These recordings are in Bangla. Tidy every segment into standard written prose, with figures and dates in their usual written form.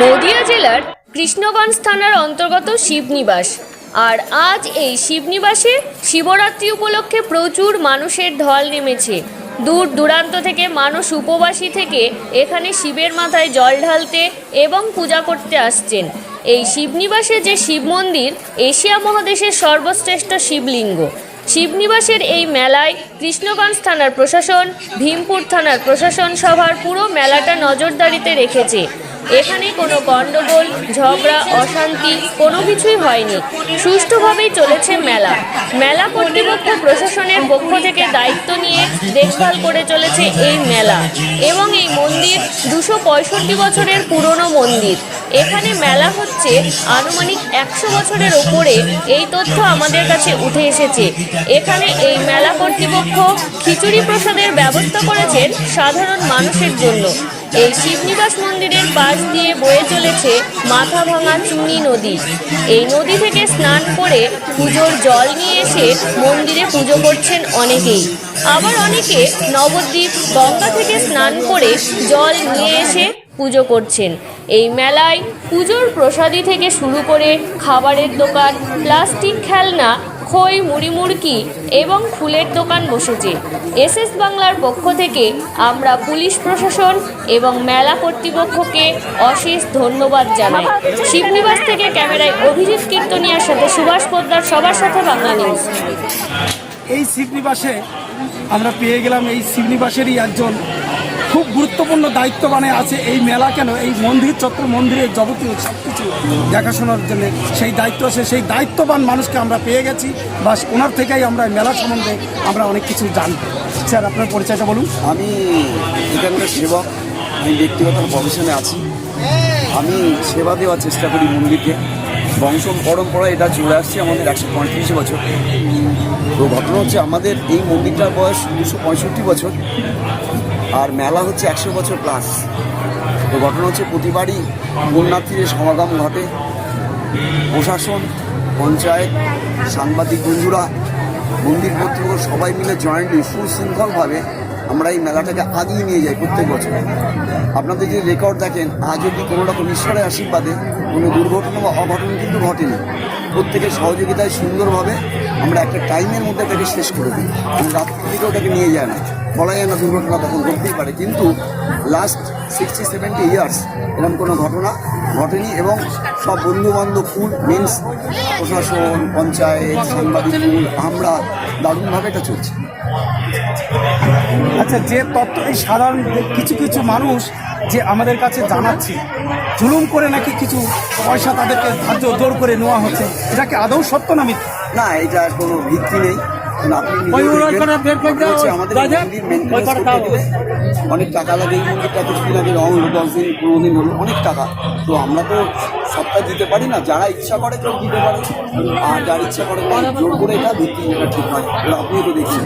নদিয়া জেলার কৃষ্ণগঞ্জ থানার অন্তর্গত শিবনিবাস। আর আজ এই শিবনিবাসে শিবরাত্রি উপলক্ষে প্রচুর মানুষের ঢল নেমেছে। দূর দূরান্ত থেকে মানুষ উপবাসী থেকে এখানে শিবের মাথায় জল ঢালতে এবং পূজা করতে আসছেন। এই শিবনিবাসে যে শিব মন্দির এশিয়া মহাদেশের সর্বশ্রেষ্ঠ শিবলিঙ্গ। শিবনিবাসের এই মেলায় কৃষ্ণগঞ্জ থানার প্রশাসন, ভীমপুর থানার প্রশাসন সভার পুরো মেলাটা নজরদারিতে রেখেছে। এখানে কোনো গণ্ডগোল, ঝগড়া, অশান্তি কোনো কিছুই হয়নি। সুষ্ঠুভাবেই চলেছে মেলা। মেলা কর্তৃপক্ষ প্রশাসনের পক্ষ থেকে দায়িত্ব নিয়ে দেখভাল করে চলেছে এই মেলা। এবং এই মন্দির 265 বছরের পুরনো মন্দির। এখানে মেলা হচ্ছে আনুমানিক 100 বছরের ওপরে, এই তথ্য আমাদের কাছে উঠে এসেছে। এখানে এই মেলা কর্তৃপক্ষ খিচুড়ি প্রসাদের ব্যবস্থা করেছেন সাধারণ মানুষের জন্য। এই শিবনিবাস মন্দিরের পাশ দিয়ে বয়ে চলেছে মাথা ভাঙা চুনি নদী। এই নদী থেকে স্নান করে পুজোর জল নিয়ে এসে মন্দিরে পুজো করছেন অনেকেই। আবার অনেকে নবদ্বীপ গঙ্গা থেকে স্নান করে জল নিয়ে এসে পুজো করছেন। এই মেলায় পুজোর প্রসাদী থেকে শুরু করে খাবারের দোকান, প্লাস্টিক খেলনা, খই, মুড়ি মুড়কি এবং ফুলের দোকান বসেছে। এসএস বাংলার পক্ষ থেকে আমরা পুলিশ প্রশাসন এবং মেলা কর্তৃপক্ষকে অশেষ ধন্যবাদ জানাই। শিবনিবাস থেকে ক্যামেরায় অভিজিৎ কীর্তনিয়ার সাথে সুভাষ পোদ্দার, সবার সাথে বাংলা নিউজ। এই শিবনিবাসে আমরা পেয়ে গেলাম এই শিবনিবাসেরই একজন খুব গুরুত্বপূর্ণ দায়িত্ববানে আছে এই মেলা, কেন এই মন্দির চত্বর, মন্দিরের যাবতীয় সব কিছু দেখাশোনার জন্য সেই দায়িত্ব আছে। সেই দায়িত্ববান মানুষকে আমরা পেয়ে গেছি, বাস ওনার থেকেই আমরা মেলা সম্বন্ধে আমরা অনেক কিছু জানব। স্যার, আপনার পরিচয়টা বলুন। আমি এখানকার সেবক, আমি ব্যক্তিগত প্রফেশনে আছি। আমি সেবা দেওয়ার চেষ্টা করি মন্দিরকে। বংশ পরম্পরা এটা চলে আসছে আমাদের 135 বছর। তো ঘটনা হচ্ছে আমাদের এই মন্দিরটার বয়স 265 বছর, আর মেলা হচ্ছে 100 বছর প্লাস। তো ঘটনা হচ্ছে প্রতিবারই পুণ্যার্থীদের সমাগম ঘটে। প্রশাসন, পঞ্চায়েত, সাংবাদিক বন্ধুরা, মন্দির কর্তৃপক্ষ সবাই মিলে জয়েন্টলি সুশৃঙ্খলভাবে আমরা এই মেলাটাকে আগিয়ে নিয়ে যাই প্রত্যেক বছর। আপনাদের যে রেকর্ড দেখেন, আজ অব্দি কোনো রকম ঈশ্বরের আশীর্বাদে কোনো দুর্ঘটনা বা অঘটন কিন্তু ঘটেনি। প্রত্যেকের সহযোগিতায় সুন্দরভাবে আমরা একটা টাইমের মধ্যে এটাকে শেষ করে দিই। এবং রাত্রি থেকে ওটাকে নিয়ে যায় না, বলা যায় না দুর্ঘটনা তখন ঘটতেই পারে, কিন্তু লাস্ট 60-70 ইয়ার্স এরকম কোনো ঘটনা ঘটেনি। এবং সব বন্ধুবান্ধব ফুল মিনস প্রশাসন, পঞ্চায়েত, সাংবাদিক ফুল, আমরা দারুণভাবে এটা চলছে। আচ্ছা, যে তথ্য এই সাধারণ কিছু কিছু মানুষ যে আমাদের কাছে জানাচ্ছে, জুলুম করে নাকি কিছু পয়সা তাদেরকে ধার্য জোর করে নেওয়া হচ্ছে, এটা কি আদৌ সত্য না মিথ্যা? না, এটা কোনো ভিত্তি নেই। অনেক টাকা লাগে এই মন্দিরটা, কিছুদিন আগে রং হলো, 10 দিন 15 দিন হলো, অনেক টাকা। তো আমরা তো সবটা দিতে পারি না, যারা ইচ্ছা করে কেউ দিতে পারে, আর যার ইচ্ছা করে জোর করে এটা ভিত্তি, এটা ঠিক হয়। আপনিও তো দেখছেন।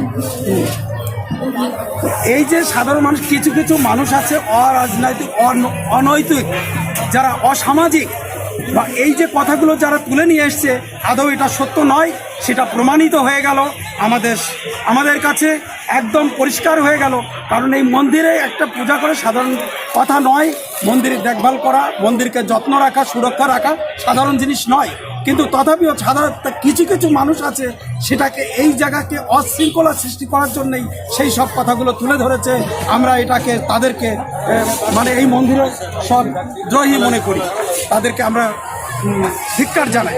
এই যে সাধারণ মানুষ, কিছু কিছু মানুষ আছে অরাজনৈতিক, অনৈতিক, যারা অসামাজিক, বা এই যে কথাগুলো যারা তুলে নিয়ে এসছে, আদৌ এটা সত্য নয় সেটা প্রমাণিত হয়ে গেল আমাদের কাছে, একদম পরিষ্কার হয়ে গেল। কারণ এই মন্দিরে একটা পূজা করে সাধারণ কথা নয়, মন্দিরের দেখভাল করা, মন্দিরকে যত্ন রাখা, সুরক্ষা রাখা সাধারণ জিনিস নয়। কিন্তু তথাপিও সাধারণ কিছু কিছু মানুষ আছে সেটাকে, এই জায়গাকে অশৃঙ্খলা সৃষ্টি করার জন্যই সেই সব কথাগুলো তুলে ধরেছে। আমরা এটাকে তাদেরকে মানে এই মন্দিরের সব দ্রোহী মনে করি, তাদেরকে আমরা ধিক্কার জানাই।